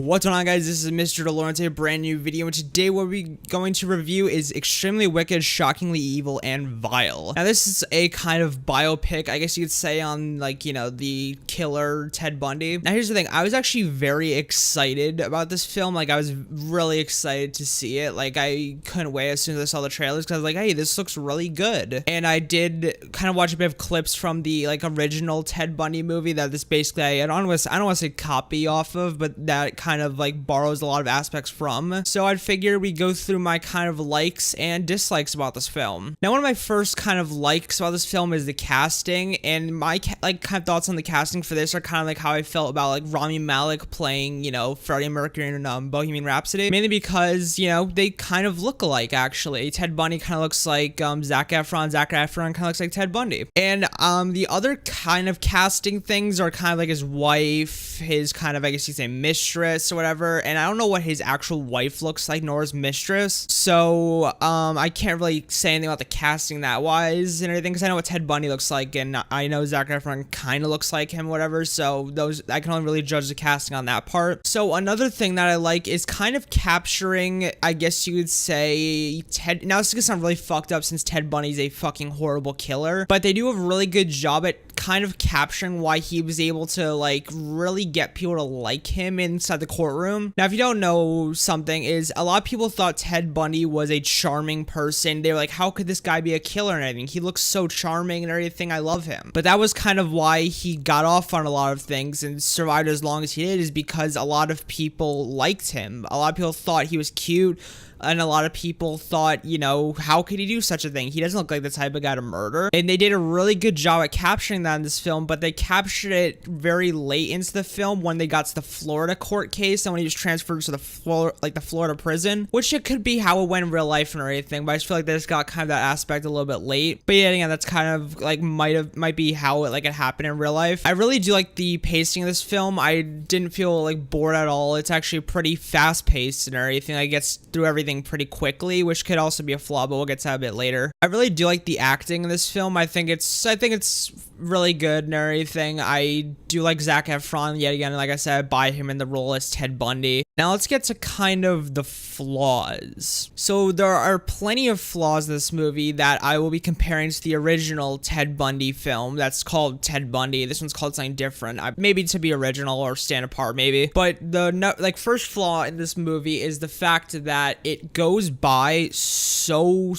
What's going on, guys? This is Mr. DeLorian, a brand new video, and today what we're going to review is Extremely Wicked, Shockingly Evil, and Vile. Now, this is a kind of biopic, I guess you could say, on, like, you know, the killer Ted Bundy. Now, here's the thing. I was actually very excited about this film. Like, I was really excited to see it. Like, I couldn't wait as soon as I saw the trailers, because I was like, hey, this looks really good. And I did kind of watch a bit of clips from the, like, original Ted Bundy movie that this basically, I don't want to say copy off of, but that kind of like borrows a lot of aspects from. So I'd figure we go through my kind of likes and dislikes about this film. Now, one of my first kind of likes about this film is the casting, and my kind of thoughts on the casting for this are kind of like how I felt about like Rami Malek playing, you know, Freddie Mercury in Bohemian Rhapsody, mainly because, you know, they kind of look alike. Actually, Ted Bundy kind of looks like Zac Efron kind of looks like Ted Bundy. And the other kind of casting things are kind of like his wife, his kind of, I guess you say, mistress or whatever, and I don't know what his actual wife looks like, nor his mistress, so I can't really say anything about the casting that wise and everything, because I know what Ted Bundy looks like, and I know Zac Efron kind of looks like him, whatever, so those, I can only really judge the casting on that part. So another thing that I like is kind of capturing, I guess you would say, Ted, now this is gonna sound really fucked up since Ted Bundy's a fucking horrible killer, but they do a really good job at kind of capturing why he was able to like really get people to like him inside the courtroom. Now, if you don't know something, is a lot of people thought Ted Bundy was a charming person. They were like, how could this guy be a killer and everything? He looks so charming and everything. I love him. But that was kind of why he got off on a lot of things and survived as long as he did, is because a lot of people liked him. A lot of people thought he was cute. And a lot of people thought, you know, how could he do such a thing? He doesn't look like the type of guy to murder. And they did a really good job at capturing that in this film, but they captured it very late into the film when they got to the Florida court case and when he was transferred to the Florida prison, which it could be how it went in real life and everything, but I just feel like they just got kind of that aspect a little bit late. But yeah, that's kind of like might be how it happened in real life. I really do like the pacing of this film. I didn't feel like bored at all. It's actually pretty fast paced and everything. It gets through everything pretty quickly, which could also be a flaw, but we'll get to that a bit later. I really do like the acting in this film. I think it's really good and everything. I do like Zac Efron yet again. Like I said, I buy him in the role as Ted Bundy. Now let's get to kind of the flaws. So there are plenty of flaws in this movie that I will be comparing to the original Ted Bundy film that's called Ted Bundy. This one's called something different. Maybe to be original or stand apart, maybe. But the first flaw in this movie is the fact that it goes by so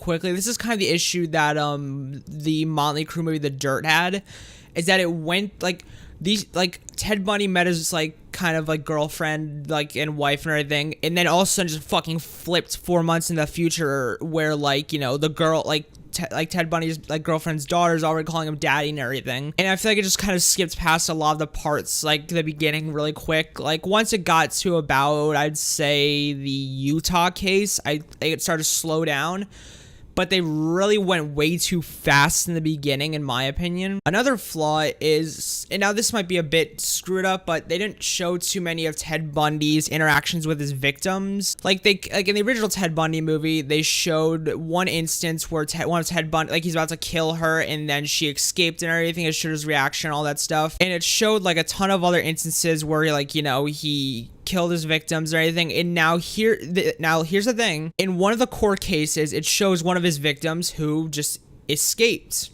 quickly. This is kind of the issue that the Motley Crue movie The Dirt had, is that it went Ted Bundy met his kind of girlfriend and wife and everything, and then all of a sudden just fucking flipped 4 months in the future where you know, the girl Ted Bundy's girlfriend's daughter is already calling him daddy and everything. And I feel like it just kind of skipped past a lot of the parts, the beginning really quick. Once it got to about, I'd say, the Utah case, it started to slow down. But they really went way too fast in the beginning, in my opinion. Another flaw is, and now this might be a bit screwed up, but they didn't show too many of Ted Bundy's interactions with his victims. In the original Ted Bundy movie, they showed one instance where one of Ted Bundy, he's about to kill her, and then she escaped and everything. It showed his reaction, all that stuff. And it showed a ton of other instances where he killed his victims or anything. And now here's the thing. In one of the court cases, it shows one of his victims who just escaped.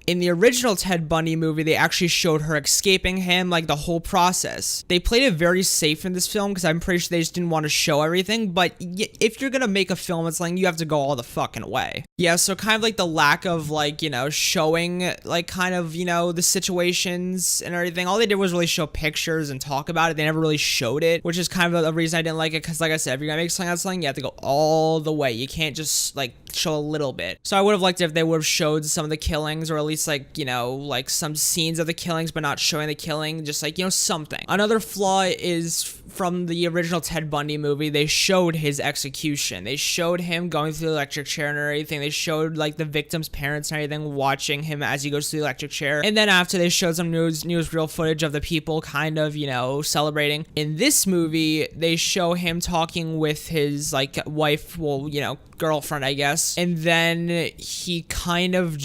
In the original Ted Bundy movie, they actually showed her escaping him, the whole process. They played it very safe in this film because I'm pretty sure they just didn't want to show everything. But if you're gonna make a film, it's you have to go all the fucking way. Yeah, so kind of the lack of you know, showing kind of, you know, the situations and everything. All they did was really show pictures and talk about it. They never really showed it, which is kind of the reason I didn't like it, because like I said, if you're gonna make something out of something, you have to go all the way. You can't just show a little bit. So I would have liked it if they would have showed some of the killings, or at least you know, some scenes of the killings, but not showing the killing, just you know, something. Another flaw is from the original Ted Bundy movie, they showed his execution. They showed him going through the electric chair and everything. They showed the victim's parents and everything watching him as he goes through the electric chair. And then after, they showed some newsreel footage of the people kind of, you know, celebrating. In this movie, they show him talking with his wife, well, you know, girlfriend, I guess. And then he kind of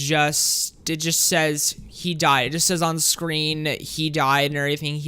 it just says he died. It just says on screen he died and everything.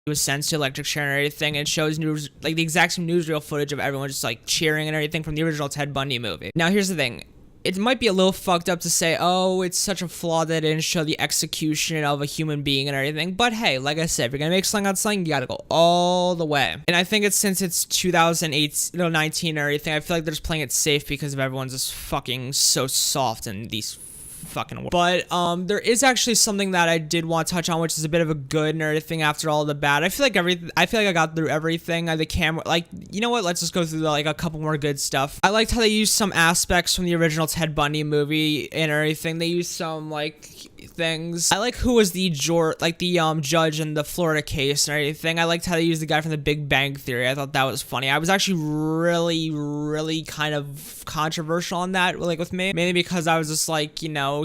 was sense to electric chair and everything, and it shows news, like the exact same newsreel footage of everyone just like cheering and everything from the original Ted Bundy movie. Now here's the thing. It might be a little fucked up to say, oh, it's such a flaw that it didn't show the execution of a human being and everything. But hey, like I said, if you're gonna make something out of something, you gotta go all the way. And I think it's since it's 2019 or everything, I feel like they're just playing it safe because of everyone's just fucking so soft in these fucking world. But there is actually something that I did want to touch on, which is a bit of a good and everything after all the bad. I feel like I got through everything. The camera, like, you know what, let's just go through like a couple more good stuff. I liked how they used some aspects from the original Ted Bundy movie and everything. They used some like things. I like who was the judge in the Florida case and everything. I liked how they used the guy from the Big Bang Theory. I thought that was funny. I was actually really kind of controversial on that, like with me, mainly because I was just like, you know,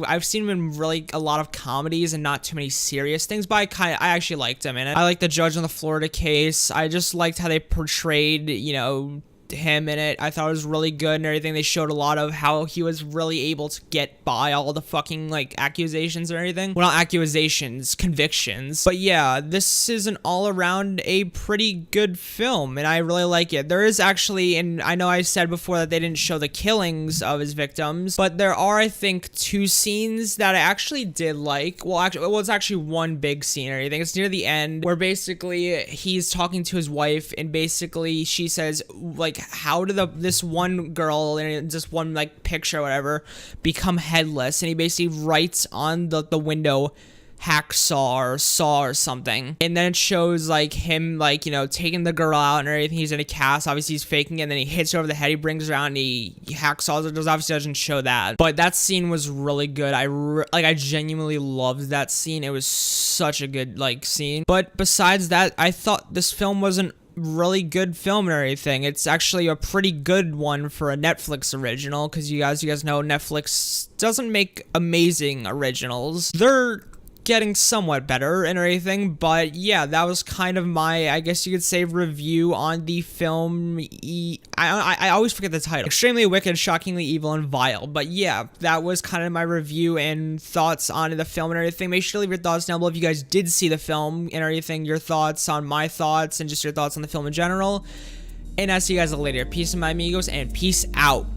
I've seen him in really a lot of comedies and not too many serious things, but I actually liked him in it. I liked the judge in the Florida case. I just liked how they portrayed, you know, him in it. I thought it was really good and everything. They showed a lot of how he was really able to get by all the fucking like accusations or anything. Well, not accusations, convictions. But yeah, this is an all around a pretty good film and I really like it. There is actually, and I know I said before that they didn't show the killings of his victims, but there are, I think, 2 scenes that I actually did like. Well, it's actually one big scene or anything. It's near the end where basically he's talking to his wife and basically she says, like, how did this one girl in just one like picture or whatever become headless? And he basically writes on the window hacksaw or saw or something, and then it shows like him, like, you know, taking the girl out and everything. He's in a cast, obviously he's faking it, and then he hits her over the head, he brings her out and he hacksaws it. Obviously doesn't show that, but that scene was really good. I genuinely loved that scene. It was such a good like scene. But besides that, I thought this film wasn't really good film and everything. It's actually a pretty good one for a Netflix original, because you guys know Netflix doesn't make amazing originals. They're getting somewhat better and everything, but yeah, that was kind of my, I guess you could say, review on the film. I always forget the title. Extremely Wicked, Shockingly Evil, and Vile. But yeah, that was kind of my review and thoughts on the film and everything. Make sure to leave your thoughts down below if you guys did see the film and everything, your thoughts on my thoughts and just your thoughts on the film in general. And I'll see you guys later. Peace, my amigos, and peace out.